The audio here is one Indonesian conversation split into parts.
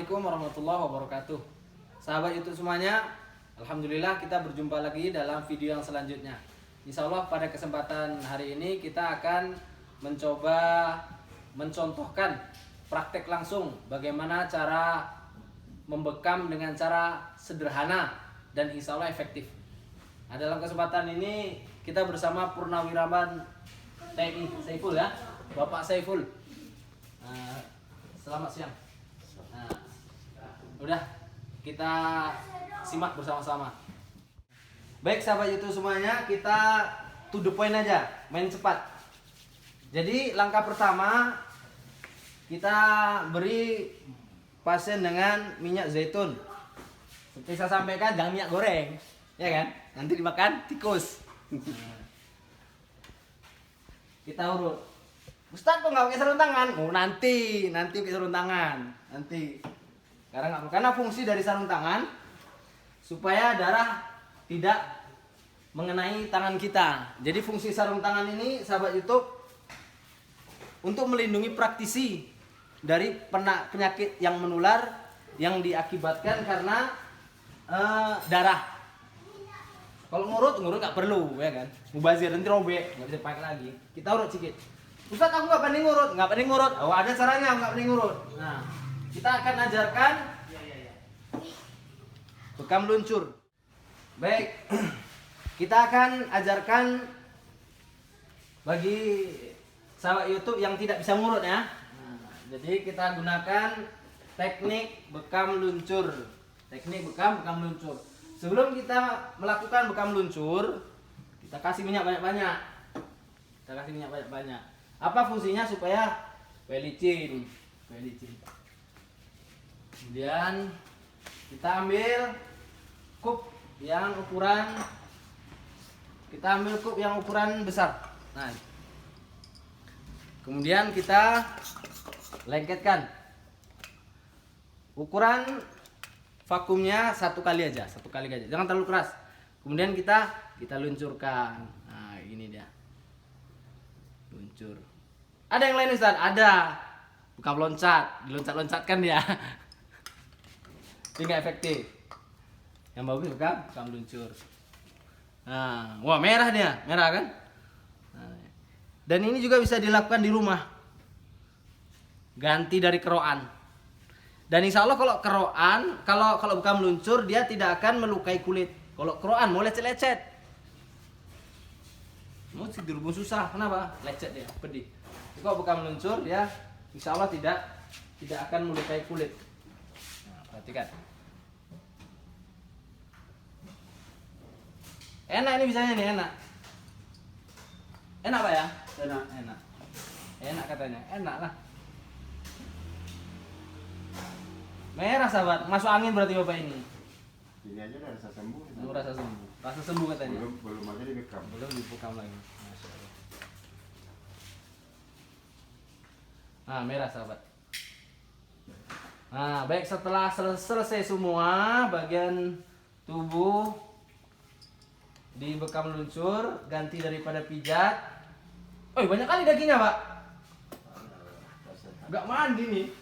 Assalamualaikum warahmatullahi wabarakatuh. Sahabat YouTube semuanya, alhamdulillah kita berjumpa lagi dalam video yang selanjutnya. Insya Allah pada kesempatan hari ini kita akan mencoba mencontohkan praktek langsung bagaimana cara membekam dengan cara sederhana dan insya Allah efektif. Nah, dalam kesempatan ini kita bersama Purnawirawan TNI Saiful ya, Bapak Saiful. Selamat siang. Nah, udah kita simak bersama-sama. Baik sahabat YouTube semuanya, kita to the point aja, main cepat. Jadi langkah pertama kita beri pasien dengan minyak zaitun. Seperti saya sampaikan, jangan minyak goreng, ya kan? Nanti dimakan tikus. Kita urut. Ustaz kok nggak pakai sarung tangan? Oh nanti pakai sarung tangan. Nanti. Karena fungsi dari sarung tangan supaya darah tidak mengenai tangan kita. Jadi fungsi sarung tangan ini sahabat YouTube untuk melindungi praktisi dari penyakit yang menular yang diakibatkan karena darah. Kalau ngurut nggak perlu ya kan. Mubazir nanti robek, nggak bisa pakai lagi. Kita urut sedikit. Ustaz aku nggak pandai ngurut. Oh ada caranya nggak pandai ngurut. Nah kita akan ajarkan bekam luncur. Baik, kita akan ajarkan bagi sahabat YouTube yang tidak bisa ngurut ya. Nah, jadi kita gunakan teknik bekam luncur. Teknik bekam luncur. Sebelum kita melakukan bekam luncur, kita kasih minyak banyak-banyak. Apa fungsinya? Supaya licin. Kemudian kita ambil cup yang ukuran besar. Nah, kemudian kita lengketkan. Ukuran vakumnya satu kali aja, jangan terlalu keras. Kemudian kita luncurkan. Nah, ini dia. Luncur. Ada yang lain Ustaz? Ada. Bukan loncat, diloncat-loncatkan dia. Ini nggak efektif. Yang bagus bukan luncur. Nah, wah merah kan? Nah, dan ini juga bisa dilakukan di rumah. Ganti dari keroan. Dan insya Allah kalau keroan, kalau bukan meluncur dia tidak akan melukai kulit. Kalau keroan mau lecet-lecet. Mau dirubung susah, kenapa? Lecet dia, pedih. Kalau bukan meluncur dia insya Allah tidak akan melukai kulit. Nah, perhatikan. Enak ini bisanya nih, enak. Enak Pak ya? Enak katanya, enak lah. Merah sahabat, masuk angin berarti Bapak ini. Ini aja udah rasa sembuh. Rasa sembuh katanya. Belum aja dibekam. Belum dibekam lagi. Masya Allah. Nah, merah sahabat. Nah, baik setelah selesai semua bagian tubuh dibekam luncur, ganti daripada pijat. Oh, banyak kali dagingnya, Pak. Enggak mandi nih.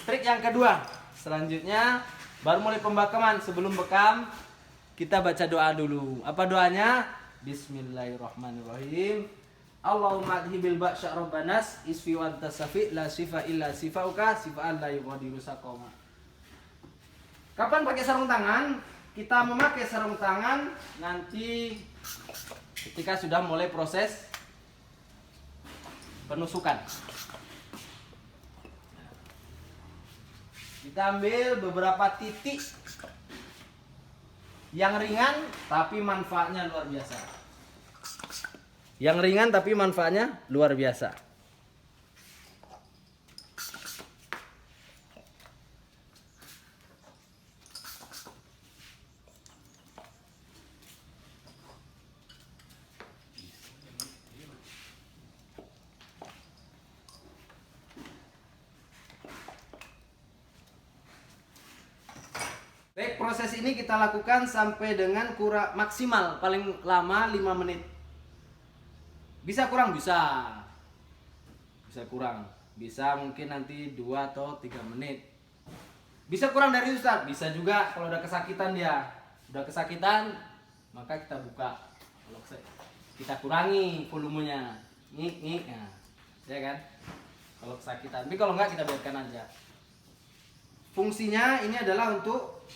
Trik yang kedua. Selanjutnya baru mulai pembakaman. Sebelum bekam kita baca doa dulu. Apa doanya? Bismillahirrahmanirrahim. Allahumma adhibil ba'sya rabbanas isfi wa antasafi la sifa illa sifauka sifa'an la yughadiru saqama. Kapan pakai sarung tangan? Kita memakai sarung tangan nanti ketika sudah mulai proses penusukan. Kita ambil beberapa titik yang ringan tapi manfaatnya luar biasa. Baik, proses ini kita lakukan sampai dengan maksimal paling lama 5 menit. Bisa kurang bisa, bisa kurang. Bisa mungkin nanti 2 atau 3 menit. Bisa kurang dari itu Ustaz. Bisa juga kalau udah kesakitan dia. Udah kesakitan, maka kita buka. Kalau kita kurangi volumenya. Ngik. Nah, ya kan? Kalau kesakitan. Tapi kalau enggak kita biarkan aja. Fungsinya ini adalah untuk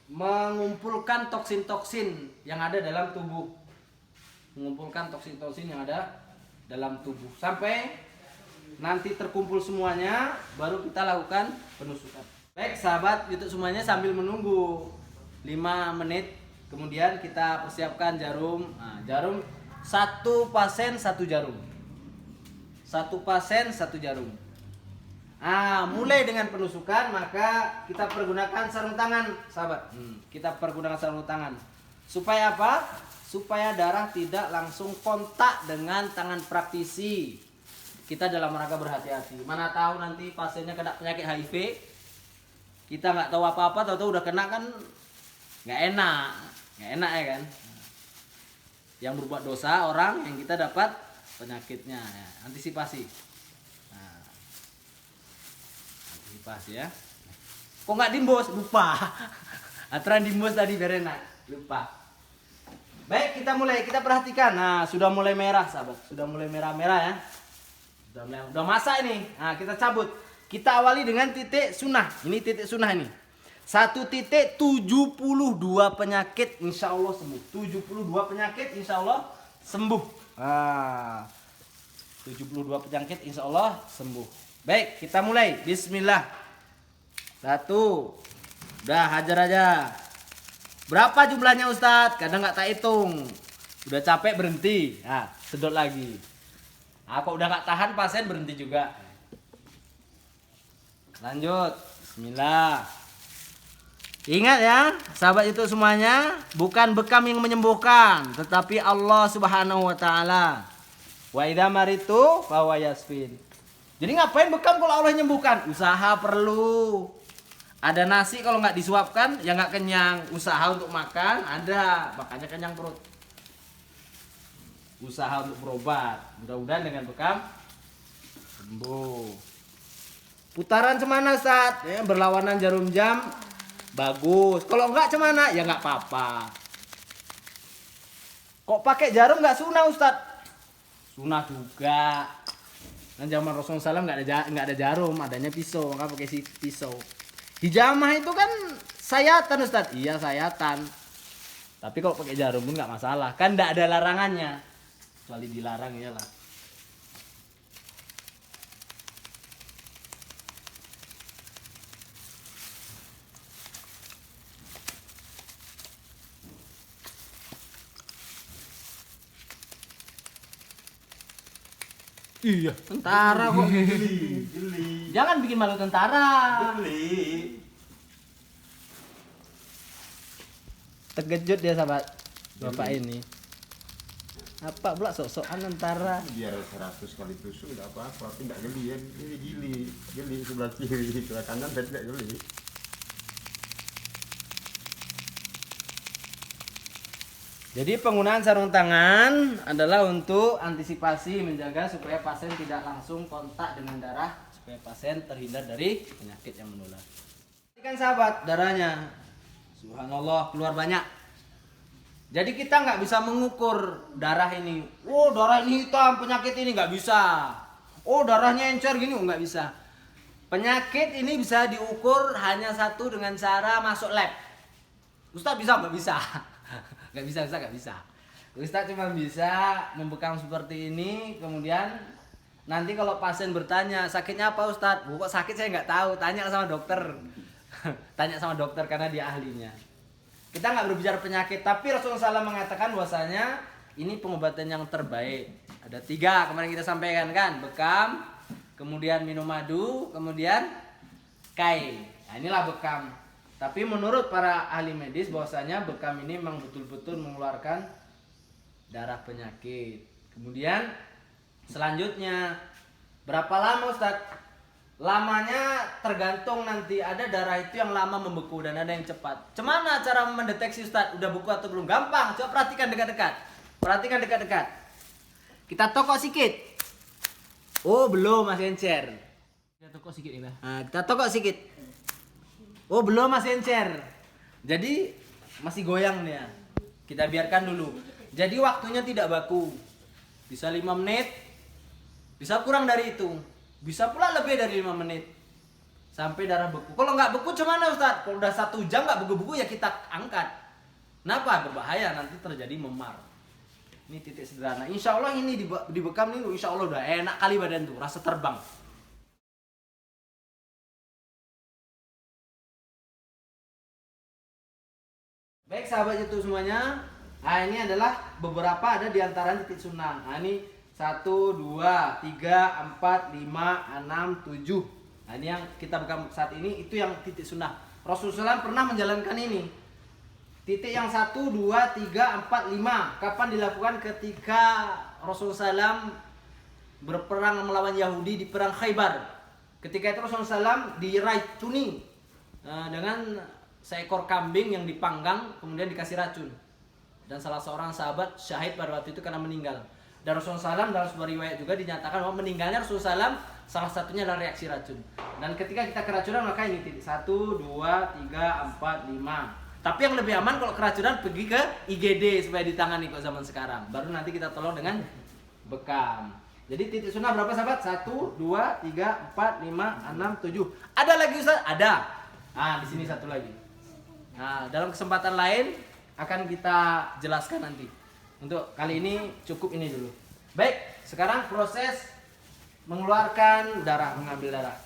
mengumpulkan toksin-toksin yang ada dalam tubuh. Mengumpulkan toksin-toksin yang ada dalam tubuh sampai nanti terkumpul semuanya, baru kita lakukan penusukan. Baik sahabat YouTube semuanya, sambil menunggu 5 menit kemudian kita persiapkan jarum. Nah, jarum 1 pasien 1 jarum. 1 pasien 1 jarum. Mulai dengan penusukan, maka kita pergunakan sarung tangan, sahabat. Kita pergunakan sarung tangan. Supaya apa? Supaya darah tidak langsung kontak dengan tangan praktisi. Kita dalam rangka berhati-hati. Mana tahu nanti pasiennya kena penyakit HIV, kita nggak tahu apa-apa, tahu-tahu udah kena kan nggak enak ya kan. Yang berbuat dosa orang yang kita dapat penyakitnya, ya. Antisipasi. Antisipasi ya. Kok nggak dimbos? Lupa. Aturan dimbos tadi biar enak. Lupa. Baik, kita mulai. Kita perhatikan. Nah, sudah mulai merah, sahabat. Sudah mulai merah-merah ya. Udah masak ini. Nah, kita cabut. Kita awali dengan titik sunnah. Ini titik sunnah ini. 1 titik 72 penyakit insya Allah sembuh. 72 penyakit insya Allah sembuh. 72 penyakit insya Allah sembuh. Baik, kita mulai. Bismillah. 1. Udah, hajar aja. Berapa jumlahnya Ustadz? Kadang nggak tak hitung. Udah capek berhenti. Nah, sedot lagi. Kok udah nggak tahan pasien berhenti juga. Lanjut. Bismillah. Ingat ya, sahabat itu semuanya, bukan bekam yang menyembuhkan, tetapi Allah Subhanahu wa taala. Wa idza maritu fa huwa yasfin. Jadi ngapain bekam kalau Allah menyembuhkan? Usaha perlu. Ada nasi kalau nggak disuapkan ya nggak kenyang. Usaha untuk makan ada, makanya kenyang perut. Usaha untuk berobat. Mudah-mudahan dengan bekam sembuh. Putaran cemana Ustaz? Ya, berlawanan jarum jam bagus. Kalau enggak cemana? Ya nggak apa-apa. Kok pakai jarum nggak sunah Ustaz? Sunah juga. Kan zaman Rasulullah SAW nggak ada jarum, adanya pisau, maka pakai pisau. Hijamah itu kan sayatan Ustaz. Iya sayatan. Tapi kalau pakai jarum pun nggak masalah. Kan nggak ada larangannya. Kecuali dilarang iyalah. Iya, tentara kok. Geli. Jangan bikin malu tentara. Geli. Terkejut dia sahabat bapak ini. Apa pula sok-sokan tentara? Biar 100 kali tusuk tidak apa-apa, tapi tidak geli ya. Ini geli sebelah kiri, sebelah kanan saya tidak geli. Jadi penggunaan sarung tangan adalah untuk antisipasi menjaga supaya pasien tidak langsung kontak dengan darah, supaya pasien terhindar dari penyakit yang menular. Perhatikan sahabat, darahnya, subhanallah keluar banyak. Jadi kita nggak bisa mengukur darah ini. Oh darah ini hitam, penyakit ini nggak bisa. Oh darahnya encer gini, nggak bisa. Penyakit ini bisa diukur hanya satu dengan cara masuk lab. Ustaz bisa nggak bisa? Nggak bisa, Ustaz nggak bisa. Ustaz cuma bisa membekam seperti ini, kemudian nanti kalau pasien bertanya sakitnya apa Ustaz? Kok sakit saya nggak tahu, tanya sama dokter. Tanya sama dokter karena dia ahlinya. Kita nggak berbicara penyakit, tapi Rasulullah SAW mengatakan bahwasanya ini pengobatan yang terbaik. Ada 3 kemarin kita sampaikan kan, bekam, kemudian minum madu, kemudian kai. Nah inilah bekam. Tapi menurut para ahli medis bahwasanya bekam ini memang betul-betul mengeluarkan darah penyakit. Kemudian selanjutnya berapa lama Ustaz? Lamanya tergantung nanti, ada darah itu yang lama membeku dan ada yang cepat. Cemana cara mendeteksi Ustaz udah beku atau belum? Gampang, coba perhatikan dekat-dekat. Perhatikan dekat-dekat. Kita tokok sikit. Oh, belum masih encer. Kita tokok sedikit ini. Nah, kita tokok sedikit. Oh, belum masih encer. Jadi masih goyang nih ya. Kita biarkan dulu. Jadi waktunya tidak baku. Bisa 5 menit. Bisa kurang dari itu. Bisa pula lebih dari 5 menit. Sampai darah beku. Kalau nggak beku gimana Ustaz? Kalau udah 1 jam nggak beku-beku ya kita angkat. Kenapa? Berbahaya, nanti terjadi memar. Ini titik sederhana. Insya Allah ini dibekam nih, insya Allah udah enak kali badan tuh, rasa terbang. Baik sahabat itu semuanya. Nah ini adalah beberapa ada di antara titik sunnah. Nah ini 1, 2, 3, 4, 5, 6, 7. Nah ini yang kita bekam saat ini, itu yang titik sunnah. Rasulullah SAW pernah menjalankan ini. Titik yang 1, 2, 3, 4, 5. Kapan dilakukan? Ketika Rasulullah SAW berperang melawan Yahudi di perang Khaybar. Ketika itu Rasulullah SAW diracuni dengan seekor kambing yang dipanggang kemudian dikasih racun. Dan salah seorang sahabat syahid pada waktu itu karena meninggal. Dan Rasulullah SAW dalam sebuah riwayat juga dinyatakan bahwa meninggalnya Rasulullah SAW salah satunya adalah reaksi racun. Dan ketika kita keracunan maka ini titik 1, 2, 3, 4, 5. Tapi yang lebih aman kalau keracunan pergi ke IGD supaya ditangani kok zaman sekarang. Baru nanti kita tolong dengan bekam. Jadi titik sunnah berapa sahabat? 1, 2, 3, 4, 5, 6, 7. Ada lagi Ustaz? Ada. Nah, di sini satu lagi. Nah, dalam kesempatan lain akan kita jelaskan nanti. Untuk kali ini cukup ini dulu. Baik, sekarang proses mengeluarkan darah, mengambil darah.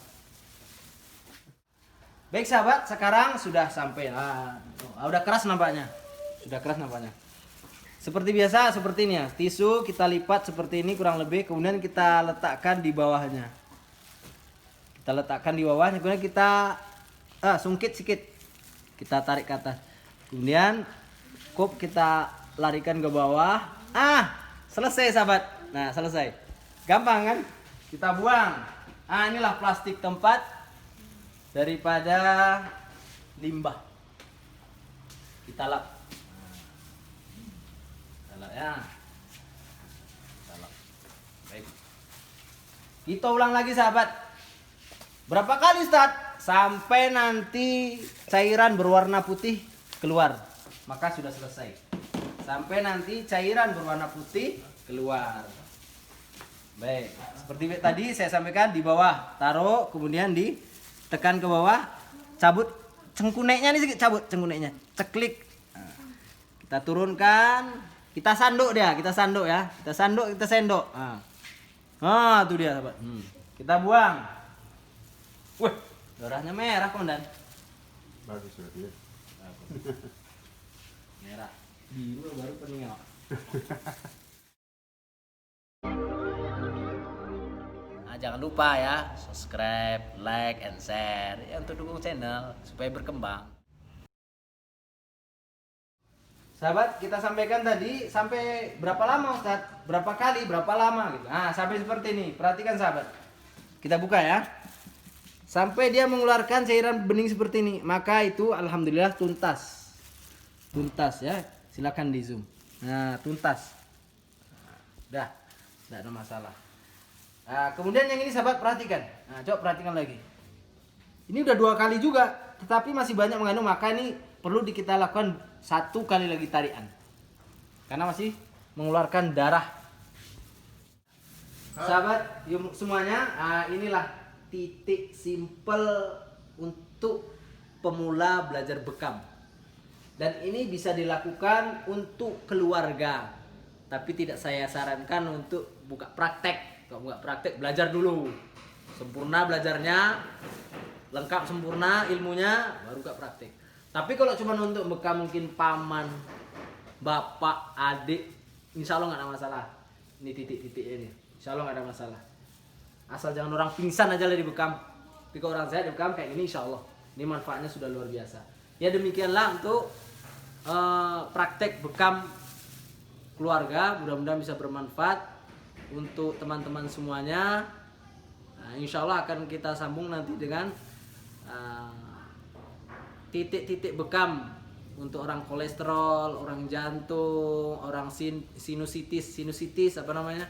Baik sahabat, sekarang sudah sampai. Udah keras nampaknya. Sudah keras nampaknya. Seperti biasa, seperti ini ya. Tisu kita lipat seperti ini kurang lebih. Kemudian kita letakkan di bawahnya. Kita letakkan di bawahnya. Kemudian kita sungkit sedikit. Kita tarik ke atas. Kemudian cup kita larikan ke bawah. Selesai sahabat. Nah, selesai. Gampang kan? Kita buang. Inilah plastik tempat daripada limbah. Kita lap. Kita lap ya. Kita lap. Baik. Kita ulang lagi sahabat. Berapa kali Ustaz? Sampai nanti cairan berwarna putih keluar. Maka sudah selesai. Sampai nanti cairan berwarna putih keluar. Baik, seperti tadi saya sampaikan, di bawah taruh, kemudian ditekan ke bawah, cabut cengkuneknya nih sedikit, cabut cengkuneknya, ceklik. Nah, kita turunkan, kita sanduk dia, kita sanduk ya, kita sanduk, kita sendok. Itu dia sahabat. Kita buang. Wih, darahnya merah komandan. Bagus berarti ya. Merah, biru baru peninggal. Jangan lupa ya, subscribe, like, and share ya, untuk dukung channel supaya berkembang. Sahabat, kita sampaikan tadi sampai berapa lama Ustaz? Berapa kali, berapa lama gitu. Sampai seperti ini. Perhatikan sahabat. Kita buka ya. Sampai dia mengeluarkan cairan bening seperti ini, maka itu alhamdulillah tuntas. Tuntas ya. Silakan di zoom. Nah, tuntas. Dah, tidak ada masalah. Kemudian yang ini sahabat perhatikan. Coba perhatikan lagi. Ini udah 2 kali juga, tetapi masih banyak mengandung, maka ini perlu kita lakukan 1 kali lagi tarian. Karena masih mengeluarkan darah. Sahabat semuanya, inilah titik simpel untuk pemula belajar bekam. Dan ini bisa dilakukan untuk keluarga. Tapi tidak saya sarankan untuk buka praktek. Kalau nggak praktek, belajar dulu sempurna belajarnya, lengkap sempurna ilmunya, baru gak praktek. Tapi kalau cuma untuk bekam mungkin paman, bapak, adik, insya Allah nggak ada masalah. Ini titik-titiknya ini, insya Allah nggak ada masalah. Asal jangan orang pingsan aja lah dibekam. Tapi kalau orang sehat dibekam kayak gini, insya Allah ini manfaatnya sudah luar biasa. Ya demikianlah untuk praktek bekam keluarga, mudah-mudahan bisa bermanfaat untuk teman-teman semuanya. Insya Allah akan kita sambung nanti dengan titik-titik bekam untuk orang kolesterol, orang jantung, orang sinusitis apa namanya,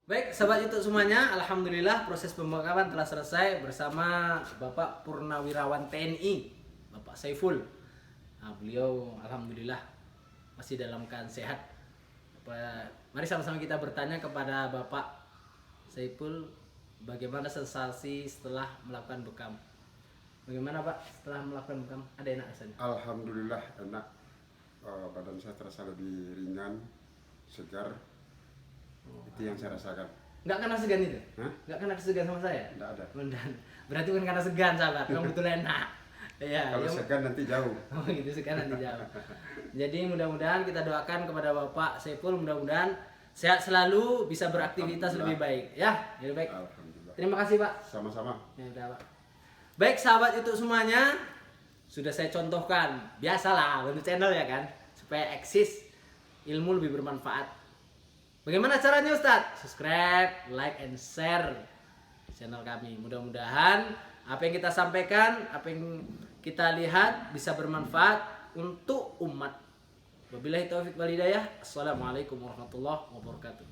Baik, sahabat YouTube semuanya, alhamdulillah proses pemakaman telah selesai bersama Bapak Purnawirawan TNI, Bapak Saiful. Nah, beliau alhamdulillah masih dalam keadaan sehat. Mari sama-sama kita bertanya kepada Bapak Saiful, bagaimana sensasi setelah melakukan bekam? Bagaimana Pak setelah melakukan bekam? Ada enak rasanya? Alhamdulillah enak. Badan saya terasa lebih ringan, segar. Itu yang saya rasakan. Nggak kena segan itu? Hah? Nggak kena segan sama saya? Tidak ada. Berarti bukan karena segan sahabat, memang betul enak. Ya, Kalau segan nanti jauh. Oh gitu sekarang nanti jauh. Jadi mudah-mudahan kita doakan kepada Bapak Saiful, mudah-mudahan sehat selalu, bisa beraktivitas lebih baik. Ya, lebih baik. Alhamdulillah. Terima kasih Pak. Sama-sama. Ya udah Pak. Baik sahabat YouTube semuanya, sudah saya contohkan. Biasalah untuk channel ya kan, supaya eksis, ilmu lebih bermanfaat. Bagaimana caranya Ustadz? Subscribe, like, and share channel kami. Mudah-mudahan apa yang kita sampaikan, apa yang kita lihat bisa bermanfaat untuk umat. Wabillahi taufiq wal hidayah. Assalamualaikum warahmatullahi wabarakatuh.